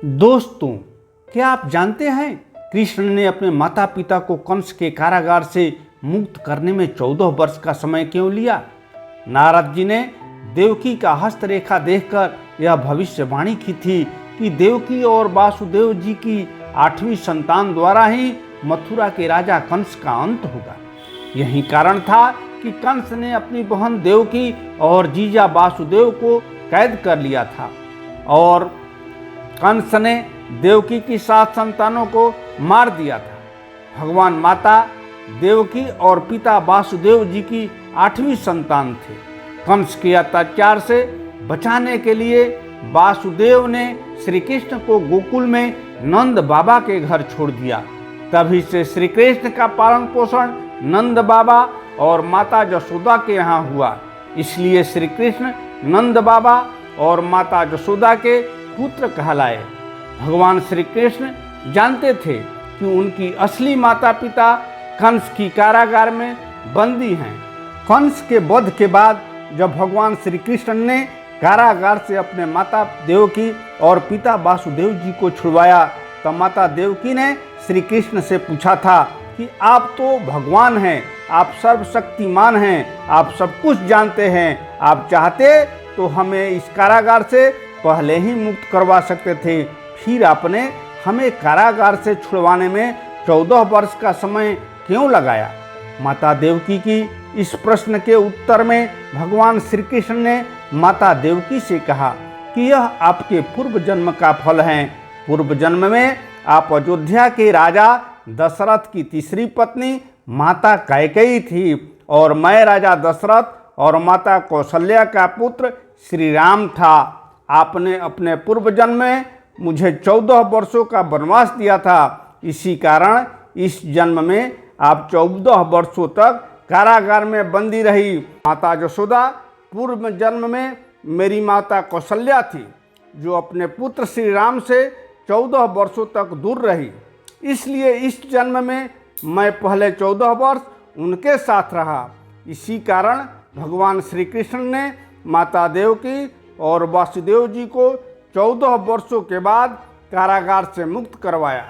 दोस्तों, क्या आप जानते हैं कृष्ण ने अपने माता पिता को कंस के कारागार से मुक्त करने में 14 वर्ष का समय क्यों लिया? नारद जी ने देवकी का हस्तरेखा देखकर यह भविष्यवाणी की थी कि देवकी और वासुदेव जी की 8वीं संतान द्वारा ही मथुरा के राजा कंस का अंत होगा। यही कारण था कि कंस ने अपनी बहन देवकी और जीजा वासुदेव को कैद कर लिया था और कंस ने देवकी की 7 संतानों को मार दिया था। भगवान माता देवकी और पिता वासुदेव जी की 8वीं संतान थे। कंस के अत्याचार से बचाने के लिए वासुदेव ने श्री कृष्ण को गोकुल में नंद बाबा के घर छोड़ दिया। तभी से श्री कृष्ण का पालन पोषण नंद बाबा और माता यशोदा के यहाँ हुआ। इसलिए श्री कृष्ण नंद बाबा और माता यशोदा के पुत्र कहलाए। भगवान श्री कृष्ण जानते थे कि उनकी असली माता पिता कंस की कारागार में बंदी हैं। कंस के वध के बाद जब भगवान श्री कृष्ण ने कारागार से अपने माता देवकी और पिता वासुदेव जी को छुड़वाया, तब माता देवकी ने श्री कृष्ण से पूछा था कि आप तो भगवान हैं, आप सर्वशक्तिमान हैं, आप सब कुछ जानते हैं, आप चाहते तो हमें इस कारागार से पहले ही मुक्त करवा सकते थे, फिर आपने हमें कारागार से छुड़वाने में 14 वर्ष का समय क्यों लगाया? माता देवकी की इस प्रश्न के उत्तर में भगवान श्री कृष्ण ने माता देवकी से कहा कि यह आपके पूर्व जन्म का फल है। पूर्व जन्म में आप अयोध्या के राजा दशरथ की तीसरी पत्नी माता कैकेयी थी और मैं राजा दशरथ और माता कौशल्या का पुत्र श्री राम था। आपने अपने पूर्व जन्म में मुझे 14 वर्षों का वनवास दिया था। इसी कारण इस जन्म में आप 14 वर्षों तक कारागार में बंदी रही। माता यशोदा पूर्व जन्म में मेरी माता कौशल्या थी, जो अपने पुत्र श्री राम से 14 वर्षों तक दूर रही। इसलिए इस जन्म में मैं पहले 14 वर्ष उनके साथ रहा। इसी कारण भगवान श्री कृष्ण ने माता देवकी और वासुदेव जी को 14 वर्षों के बाद कारागार से मुक्त करवाया।